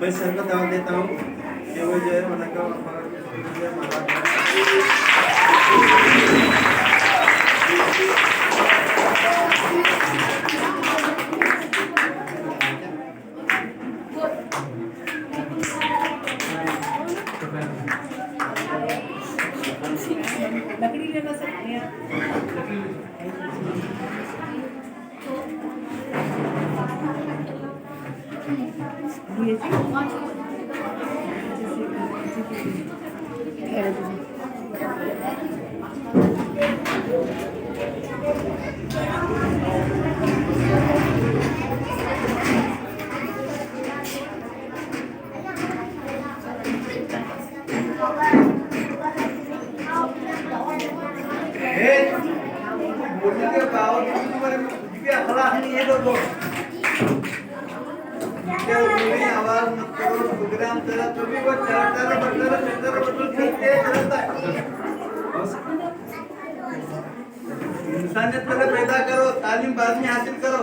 मैं सर को दावत देता हूँ कि वो जो है मतलब लकड़ी लेना सकते हैं बोलने के बावजूद तुम्हारे भी अखलाक नहीं है लोगों क्या कोई आवाज मत करो प्रोग्राम चला तो भी वो चलता खेलते रहता है इंसानियत पहले पैदा करो तालीम बाद में हासिल करो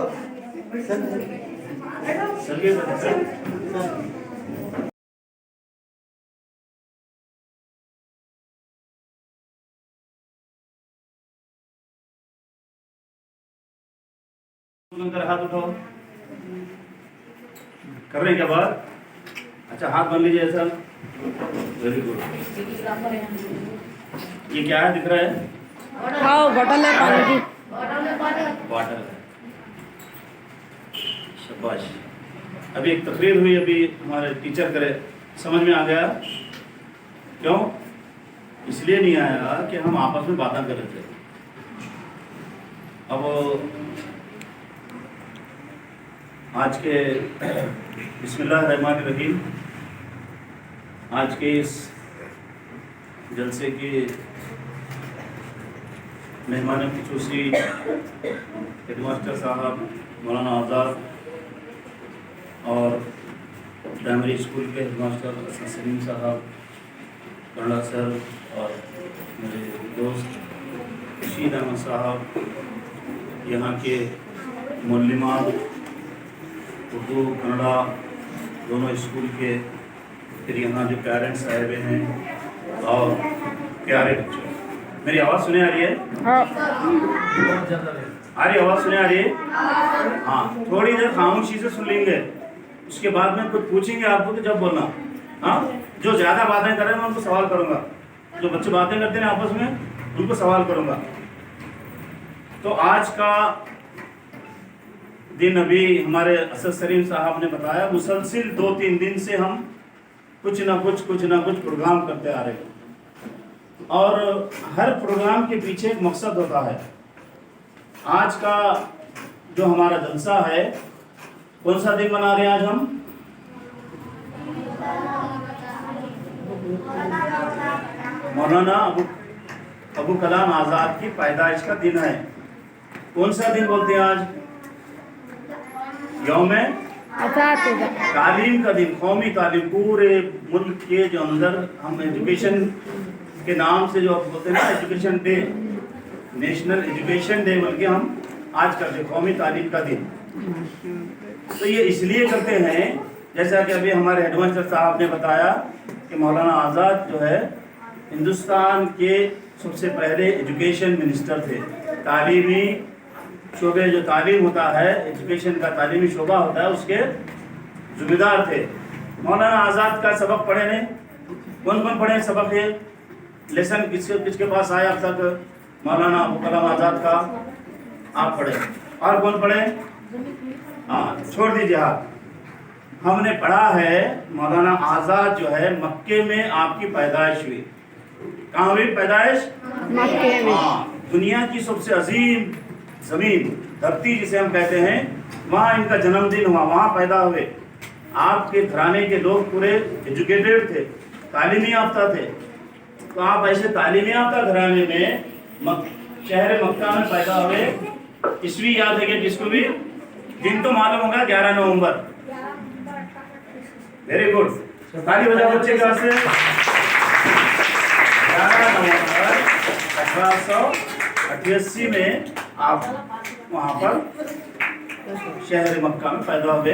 अंदर हाथ उठाओ कर रहे हैं क्या बात अच्छा हाथ बन लीजिए ऐसा वेरी गुड ये क्या है दिख रहा है बोतल है पानी की वाटर शाबाश अभी एक तकरीर हुई अभी हमारे टीचर करे समझ में आ गया क्यों इसलिए नहीं आया कि हम आपस में बातें कर रहे थे अब आज के बिस्मिल्लाहिर्रहमानिर्रहीम आज के इस जलसे की मेहमान खुसूसी हेडमास्टर साहब मौलाना आज़ाद और प्राइमरी स्कूल के हेडमास्टर असद सलीम साहब कन्नड़ा सर और मेरे दोस्त रशीद अहमद साहब यहाँ के मुअल्लिमात उर्दू कन्नड़ा दोनों स्कूल के फिर यहाँ जो पेरेंट्स आए हुए हैं और प्यारे बच्चों मेरी आवाज़ सुने आ रही है आ रही आवाज़ सुने आ रही है हाँ थोड़ी देर खामोशी से सुन लेंगे उसके बाद में कुछ पूछेंगे आपको तो जब बोलना हाँ जो ज़्यादा बातें कर रहे हैं मैं उनको सवाल करूँगा जो बच्चे बातें करते हैं आपस में उनको सवाल करूँगा तो आज का दिन अभी हमारे असद सलीम साहब ने बताया मुसलसिल 2-3 दिन से हम कुछ ना कुछ प्रोग्राम करते आ रहे हैं और हर प्रोग्राम के पीछे एक मकसद होता है आज का जो हमारा जलसा है कौन सा दिन मना रहे हैं आज हम मौलाना अबू कलाम आज़ाद की पैदाइश का दिन है कौन सा दिन बोलते हैं आज यौम तालीम का दिन कौमी तालीम पूरे मुल्क के जो अंदर हम एजुकेशन के नाम से जो बोलते हैं ना education day national education day बोल के हम आज करते हैं कौमी तालीम का दिन तो ये इसलिए करते हैं जैसा कि अभी हमारे हेडमास्टर साहब ने बताया कि मौलाना आज़ाद जो है हिंदुस्तान के सबसे पहले एजुकेशन मिनिस्टर थे तालीमी शोबे जो तालीम होता है एजुकेशन का तालीमी शोबा होता है उसके ज़िम्मेदार थे मौलाना आज़ाद का सबक पढ़े ने कौन कौन पढ़े सबक है लेसन किसके पास आया अब तक मौलाना अबू कलाम आज़ाद का आप पढ़े और कौन पढ़े हाँ छोड़ दीजिए आप हमने पढ़ा है मौलाना आज़ाद जो है मक्के में आपकी पैदाइश हुई कहाँ हुई पैदाइश मक्के में हाँ दुनिया की सबसे अजीम ज़मीन धरती जिसे हम कहते हैं वहाँ इनका जन्मदिन हुआ वहाँ पैदा हुए आपके घराने के लोग पूरे एजुकेटेड थे तालीमी याफ्ता थे तो आप ऐसे तालीमी याफ्ता घराने में शहर मक्का में पैदा हुए ईस्वी याद है कि जिसको भी दिन तो मालूम होगा 11 नवंबर वेरी गुड ताली बजाओ बच्चे के वास्ते 11 नवंबर 1888 में आप वहाँ पर शहर मक्का में पैदा हुए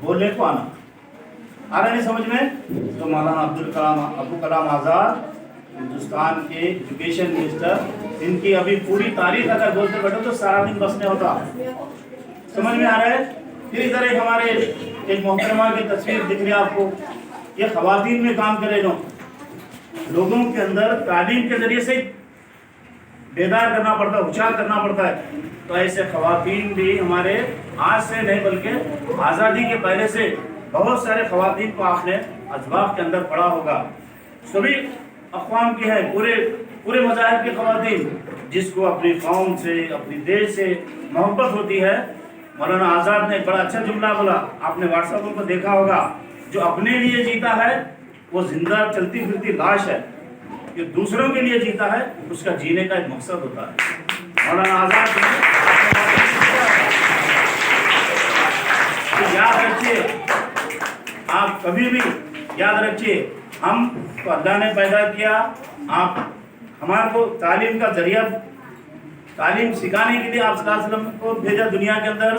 बोलने को आना। आ रहा नहीं समझ में? तो मौलाना अब्दुल कलाम आज़ाद हिंदुस्तान के एजुकेशन मिनिस्टर, इनकी अभी पूरी तारीख अगर बोलते बैठो तो सारा दिन बस नहीं होता। समझ में आ रहा है? फिर इधर एक हमारे एक मोहतरमा की तस्वीर दिख रही है आपको, ये खवातीन में काम करे लोगों के अंदर तालीम के जरिए से बेदार करना पड़ता है, होशियार करना पड़ता है। तो ऐसे खवातीन भी हमारे आज से नहीं बल्कि आज़ादी के पहले से बहुत सारे खवातीन को आपने अजवाब के अंदर पढ़ा होगा। सभी अक़वाम की है, पूरे मज़ाहिब के खवातीन, जिसको अपनी कौम से अपनी देश से मोहब्बत होती है। मौलाना आज़ाद ने एक बड़ा अच्छा जुमला बोला, आपने व्हाट्सएप पर देखा होगा, जो अपने लिए जीता है वो जिंदा चलती फिरती लाश है, जो दूसरों के लिए जीता है उसका जीने का एक मकसद होता है। मौलाना आज़ाद ने तो याद रखिए, आप कभी भी याद रखिए, हम तो अल्लाह ने पैदा किया, आप हमारे को तालीम का जरिया, तालीम सिखाने के लिए आप सल्लल्लाहु अलैहि वसल्लम को भेजा दुनिया के अंदर।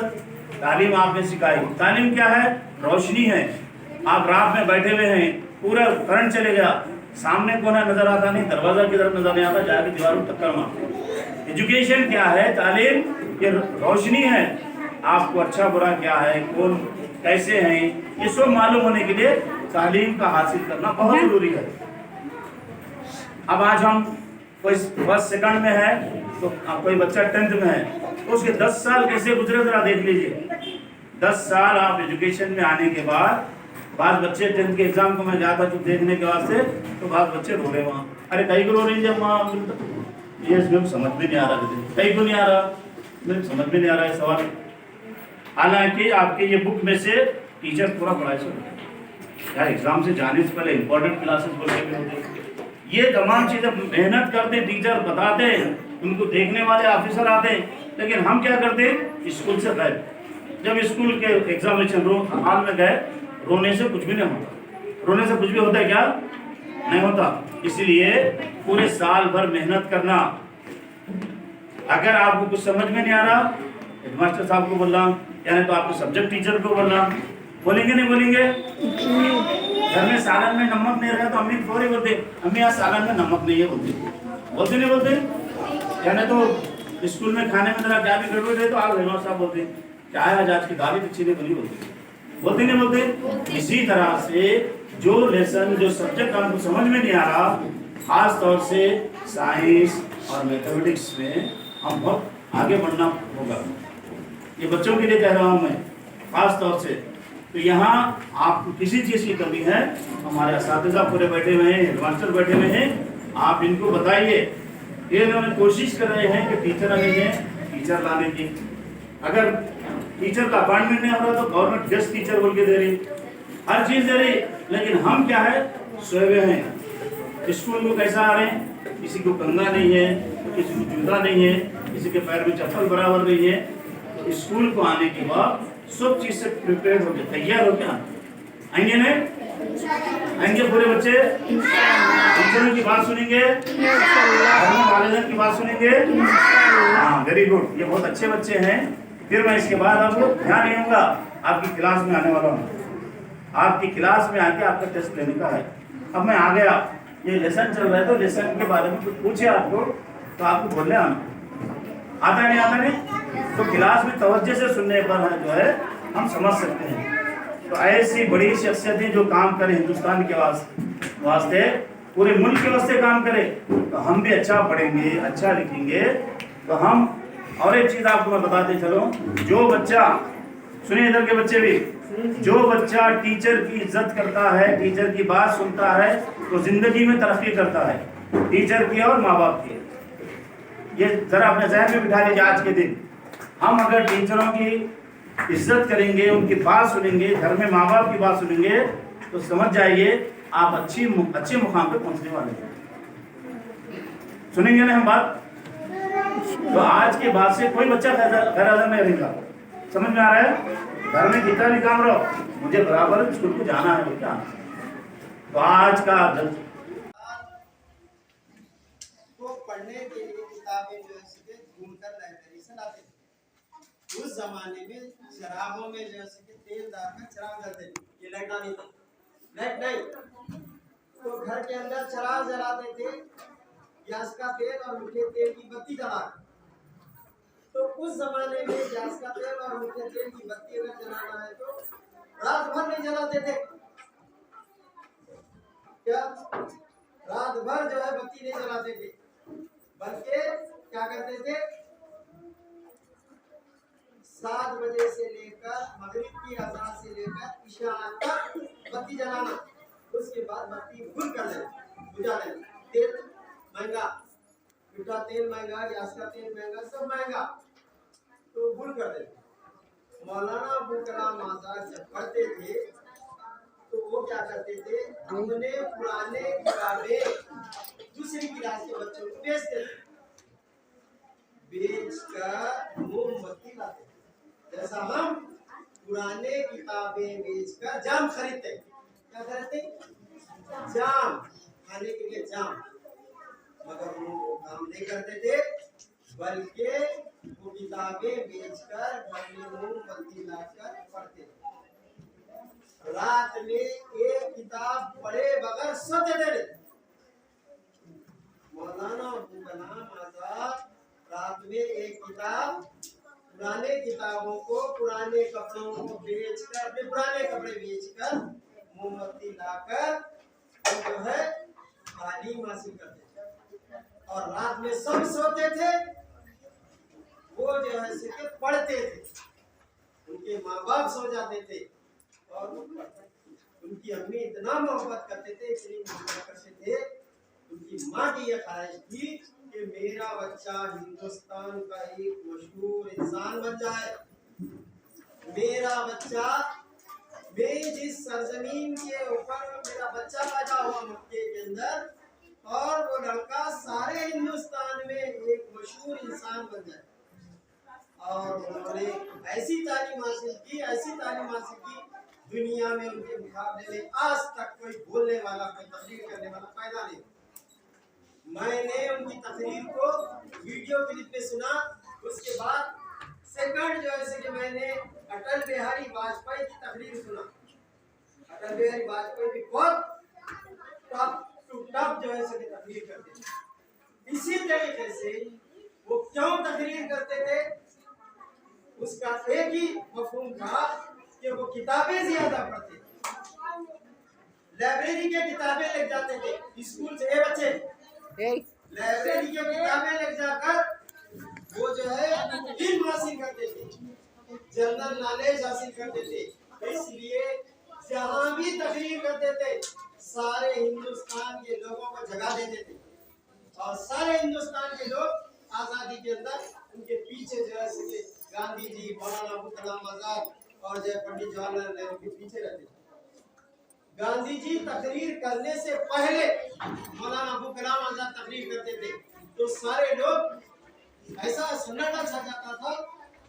तालीम आपने सिखाई। तालीम क्या है? रोशनी है। आप रात में बैठे हुए हैं, पूरा करंट चले गया, सामने कोना नजर आता नहीं, दरवाजा की तरफ नजर नहीं आता, जाके दीवारों टक्कर मारते। एजुकेशन क्या है? तालीम ये रोशनी है। आपको अच्छा बुरा क्या है, कौन कैसे हैं, ये सब मालूम होने के लिए तालीम का हासिल करना बहुत जरूरी है। अब आज हम कोई फर्स्ट सेकंड में है तो कोई बच्चा 10th में है, तो उसके 10 साल कैसे गुजरे जरा देख लीजिए। 10 साल आप एजुकेशन में आने के बाद, बाद बच्चे 10th के एग्जाम को मैं गया था तो देखने के वास्ते, तो बाद बच्चे रो रहे वहाँ, अरे कहीं को रो रही जब वहाँ, ये इसमें समझ में नहीं आ रहा, कहीं को नहीं आ रहा, मेरे समझ में नहीं आ रहा है सवाल। हालांकि आपके ये बुक में से टीचर पूरा पढ़ाई से क्या एग्जाम से जाने से पहले इंपॉर्टेंट क्लासेस बोल के होते, ये तमाम चीज़ें मेहनत करते, टीचर बताते, उनको देखने वाले ऑफिसर आते, लेकिन हम क्या करते, स्कूल से गए, जब स्कूल के एग्जामिनेशन हॉल में गए, रोने से कुछ भी नहीं होता। रोने से कुछ भी होता है क्या? नहीं होता। इसलिए पूरे साल भर मेहनत करना। अगर आपको कुछ समझ में नहीं आ रहा, हेडमास्टर साहब को बोलना, यानी तो आपको सब्जेक्ट टीचर को बोलना, बोलेंगे नहीं बोलेंगे? घर में सालन में नमक नहीं रहा तो अम्मी थोड़ी बोलते, अम्मी आज सालन में नमक नहीं है, बोलते नहीं बोलते? यानी तो स्कूल में खाने में जरा क्या भी गड़बड़ है तो आप हेडमास्टर साहब बोलते क्या है आज की दाल अच्छी नहीं बनी, बोलते नहीं बोलते? इसी तरह से जो लेसन, जो सब्जेक्ट आपको समझ में नहीं आ रहा, खास तौर से साइंस और मैथमेटिक्स में हम बहुत आगे बढ़ना होगा। ये बच्चों के लिए कह रहा हूँ मैं खास तौर से। तो यहाँ आपको किसी चीज़ की कमी है, हमारे असातिज़ा पूरे बैठे हुए हैं, हेडमास्टर बैठे हुए हैं, आप इनको बताइए। ये इन्होंने कोशिश कर रहे हैं कि टीचर आने दें, टीचर लाने की। अगर टीचर का अपॉइंटमेंट नहीं हो रहा तो गवर्नमेंट गेस्ट टीचर बोल के दे रही, हर चीज़ दे रही, लेकिन हम क्या है, सोए हुए हैं। स्कूल को कैसा आ रहे हैं, किसी को कंघा नहीं है, किसी को जूता नहीं है, किसी के पैर में चप्पल बराबर नहीं है। तो स्कूल को आने के बाद सब चीज़ से प्रिपेयर हो गए, तैयार हो गया, आएंगे नहीं? आएंगे पूरे बच्चे? टीचरों की बात सुनेंगे, वालिदैन की बात सुनेंगे। हाँ, वेरी गुड, ये बहुत अच्छे बच्चे हैं। फिर मैं इसके बाद आपको ध्यान नहीं दूंगा, आपकी क्लास में आने वाला हूँ, आपकी क्लास में आके आपका टेस्ट लेने का है। अब मैं आ गया, ये लेसन चल रहा है, तो लेसन के बारे में कुछ पूछे आपको तो आपको बोलने आना आता नहीं, आता नहीं, तो क्लास में तवज्जो से सुनने पर है जो है हम समझ सकते हैं। तो ऐसी बड़ी शख्सियतें जो काम करें हिंदुस्तान के वास्ते, पूरे मुल्क के वास्ते काम करें, तो हम भी अच्छा पढ़ेंगे, अच्छा लिखेंगे। तो हम और एक चीज़ आपको मैं बताते चलो, जो बच्चा, सुनिए इधर के बच्चे भी, जो बच्चा टीचर की इज्जत करता है, टीचर की बात सुनता है, तो जिंदगी में तरक्की करता है, टीचर की और माँ बाप की। ये जरा अपने जहन में बिठा लीजिए। आज के दिन हम अगर टीचरों की इज्जत करेंगे, उनकी बात सुनेंगे, घर में माँ बाप की बात सुनेंगे, तो समझ जाइए आप अच्छे मुकाम पे पहुंचने वाले हैं। सुनेंगे ना हम बात, तो आज के बाद से कोई बच्चा गैर नहीं रहेगा। समझ में आ रहा है? घर में कितना भी काम रहो, मुझे बराबर स्कूल को जाना है क्या। तो आज का तो पढ़ने के लिए किताबें जो है ढूंढ कर लाइब्रेरी से लाते, उस जमाने में शराबों में जैसे कि तेल डालकर शराब करते थे, ये लाइट नहीं था, लाइट नहीं, तो घर के अंदर चराग जलाते थे, गैस का तेल और मीठे तेल की बत्ती जला। तो उस जमाने में गैस का तेल और मीठे तेल की बत्ती अगर जलाना है तो रात भर नहीं जलाते थे। क्या रात भर जो है बत्ती नहीं जलाते थे, बल्कि क्या करते थे, 7 बजे से लेकर मगरिब की अज़ान से लेकर इशा तक बत्ती जलाना, उसके बाद बत्ती भूल कर लेना, बुझा लेना। तेल महंगा, मीठा तेल महंगा, गैस का तेल महंगा, सब महंगा, तो भूल कर देना। मौलाना अबू कलाम आजाद जब पढ़ते थे तो वो क्या करते थे, अपने पुराने किताबें दूसरी क्लास के बच्चों को बेचते थे, बेचकर मोमबत्ती लाते थे। जैसा हम पुराने किताबें बेचकर जाम खरीदते, क्या खरीदते, जाम खाने के लिए जाम, मगर वो काम नहीं करते थे, बल्कि वो किताबें बेचकर घर में मोमबत्ती लाकर पढ़ते थे। रात में एक किताब पढ़े बगैर सोते थे। मौलाना अबू कलाम आजाद रात में एक किताब, पुराने किताबों को, पुराने कपड़ों को बेचकर, अपने पुराने कपड़े बेचकर मोमबत्ती लाकर जो है तालीम हासिल करते थे। और रात में सब सोते थे, वो जो है सिर्फ पढ़ते थे, उनके माँ बाप सो जाते थे और वो पढ़ते थे। उनकी अम्मी इतना मोहब्बत करते थे, इतनी मोहब्बत करते थे, उनकी माँ की ये ख्वाहिश थी कि मेरा बच्चा हिंदुस्तान का एक मशहूर इंसान बन जाए, मेरा बच्चा, मेरी जिस सरजमीन के ऊपर मेरा बच्चा पैदा हुआ मक्के के अंदर, और वो लड़का सारे हिंदुस्तान में एक मशहूर इंसान बन जाए। और उन्होंने ऐसी तालीम हासिल की, ऐसी तालीम हासिल की, दुनिया में उनके मुकाबले में आज तक कोई बोलने वाला, कोई तकरीर करने वाला पैदा नहीं। मैंने उनकी तकरीर को वीडियो क्लिप पे सुना, उसके बाद सेकंड जो है कि मैंने अटल बिहारी वाजपेयी की तकरीर सुना। अटल बिहारी वाजपेयी भी बहुत टफ टू टफ जो है तकरीर करते थे। इसी तरीके से वो क्यों तकरीर करते थे, उसका एक ही मफहूम था कि वो किताबें ज्यादा पढ़ते थे, लाइब्रेरी के किताबें लेके जाते थे स्कूल से। बच्चे लाइब्रेरी की किताबें लेके जाकर वो जो है इल्म हासिल करते थे, जनरल नॉलेज हासिल करते थे। इसलिए जहाँ भी तकरीर करते थे, सारे हिंदुस्तान के लोगों को जगा देते थे, और सारे हिंदुस्तान के लोग आजादी के अंदर उनके पीछे जो है गांधी जी, मौलाना अबू कलाम आजाद और जो पंडित जवाहरलाल नेहरू के पीछे रहते थे। गांधी जी तकरीर करने से पहले मौलाना अबू कलाम आजाद तकरीर करते थे, तो सारे लोग ऐसा सन्नाटा छा जाता था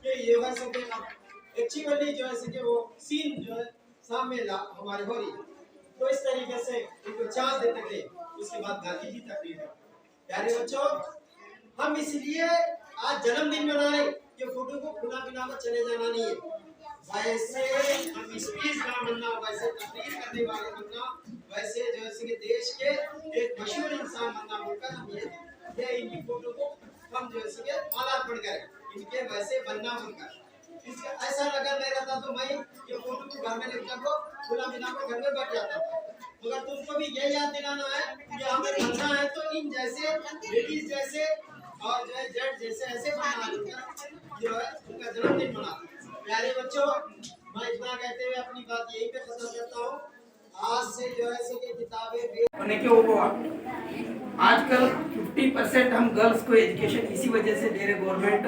कि ये वैसे कि एक्चुअली जो है कि वो सीन जो है सामने हमारे हो रही है, तो इस तरीके से इनको चांस देते थे। उसके बाद गांधी जी तकरीर करते। प्यारे बच्चों, हम इसलिए आज जन्मदिन मना रहे कि फोटो को खुला बिना चले जाना नहीं है, वैसे हम स्पीच ना बनना, वैसे तकरीर करने वाले बनना, वैसे जो है कि देश के एक मशहूर इंसान बनना बोलकर हम ये इनकी फोटो को हम जो है कि मालार्पण करें, इनके वैसे बनना बोलकर। इसका ऐसा लगा नहीं रहता तो मैं ये फोटो को घर में लेकर को खुला बिना को घर में बैठ जाता था, मगर तुमको भी ये याद दिलाना है कि हमें बनना है तो इन जैसे लेडीज जैसे और जो है जेट जैसे ऐसे बनना है, जो है उनका जन्मदिन मना। प्यारे बच्चों, मैं इतना कहते हुए अपनी बात यहीं पे खत्म करता हूँ। आज से जो है कि किताबें होने के ऊपर आजकल 50% हम गर्ल्स को एजुकेशन इसी वजह से दे रहे गवर्नमेंट,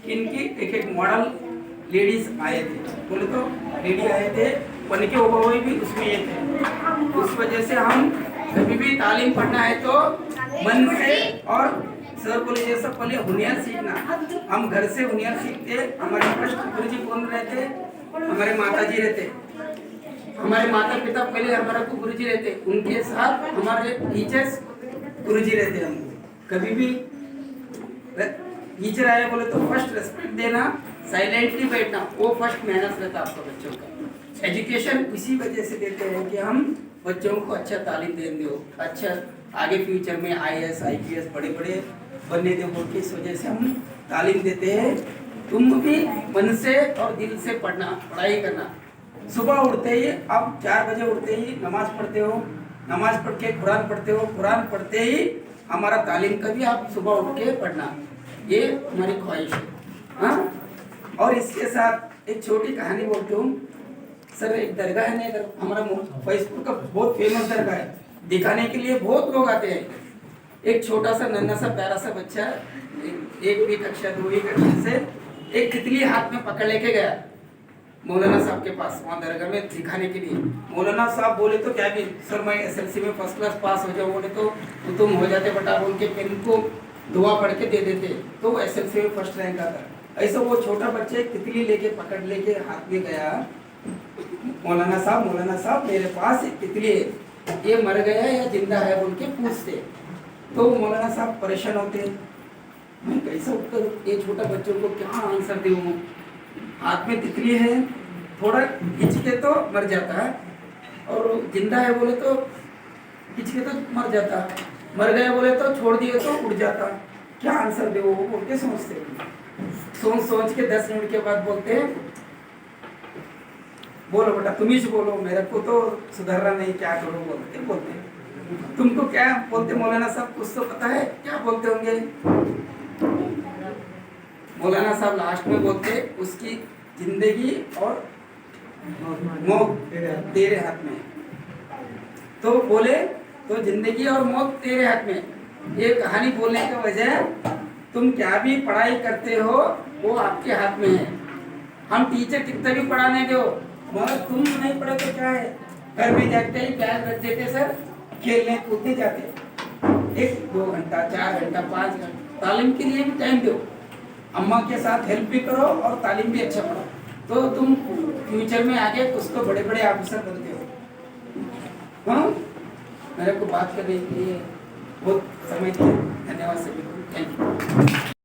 इनकी एक एक मॉडल लेडीज आए थे, बोले तो लेडी आए थे, पढ़ने के ऊपर भी उसमें ये थे। उस वजह से हम कभी भी तालीम पढ़ना है तो मन से, और सर बोले जैसा पहले हुनर सीखना, हम घर से हुनर सीखते। हमारे फर्स्ट गुरुजी कौन रहते, हमारे माता जी रहते, हमारे माता पिता पहले हमारा गुरुजी रहते, उनके साथ हमारे टीचर्स गुरुजी रहते। हम कभी भी टीचर आए बोले तो फर्स्ट रेस्पेक्ट देना, साइलेंटली बैठना, वो फर्स्ट मेहनत रहता है आपका बच्चों का। एजुकेशन इसी वजह से देते हैं कि हम बच्चों को अच्छा तालीम देंगे, अच्छा आगे फ्यूचर में IAS IPS बड़े बड़े बनने दे बोल के इस वजह से हम तालीम देते हैं। तुम भी मन से और दिल से पढ़ना, पढ़ाई करना। सुबह उठते ही आप 4 बजे उठते ही नमाज पढ़ते हो, नमाज पढ़ के कुरान पढ़ते हो, कुरान पढ़ते ही हमारा तालीम का भी आप सुबह उठ के पढ़ना, ये हमारी ख्वाहिश है। हाँ, और इसके साथ एक छोटी कहानी बोलती हूँ। सर एक दरगाह है ना इधर, हमारा फैजपुर का बहुत फेमस दरगाह है, दिखाने के लिए बहुत लोग आते हैं। एक छोटा सा नन्हा सा प्यारा सा बच्चा 1वीं कक्षा 2वीं कक्षा से एक तितली हाथ में पकड़ लेके गया मौलाना साहब के पास, वहाँ दरगाह में दिखाने के लिए। मौलाना साहब बोले तो क्या भी सर मैं SLC में फर्स्ट क्लास पास हो जाऊँ, बोले तो तुम हो जाते बेटा बोल के पेन को दुआ पढ़ के दे देते, तो SLC में फर्स्ट रैंक आता। ऐसा वो छोटा बच्चा एक तितली लेके पकड़ लेके हाथ में गया, मौलाना साहब मेरे पास एक तितली है, ये मर गया या जिंदा है बोल के पूछते। तो मौलाना साहब परेशान होते, मैं कैसे उत्तर ये छोटा बच्चों को क्या आंसर दूँ, हाथ में तितली है, थोड़ा खींच के तो मर जाता है और जिंदा है बोले तो खींच के तो मर जाता, मर गया बोले तो छोड़ दिए तो उड़ जाता, क्या आंसर दे वो बोल के सोचते। सोच के 10 मिनट के बाद बोलते बोलो बेटा तुम ही बोलो, मेरे को तो सुधरना नहीं, क्या करो बोलते। तुमको क्या बोलते मौलाना साहब, कुछ तो पता है क्या बोलते होंगे? मौलाना साहब लास्ट में बोलते उसकी जिंदगी और मौत तेरे हाथ में। तो बोले तो जिंदगी और मौत तेरे हाथ में। ये कहानी बोलने की वजह, तुम क्या भी पढ़ाई करते हो वो आपके हाथ में है। हम टीचर कितना भी पढ़ाने दो, मगर तुम नहीं पढ़े तो क्या है, घर में जाते ही बैग रख देते सर, खेलने कूदने जाते, 1-2 घंटा 4 घंटा 5 घंटा तालीम के लिए भी टाइम दो, अम्मा के साथ हेल्प भी करो और तालीम भी अच्छा पढ़ो, तो तुम फ्यूचर में आगे कुछ तो बड़े बड़े ऑफिसर बनते हो। हाँ, मेरे को बात करने के लिए बहुत समय दिया, धन्यवाद सभी को, थैंक यू।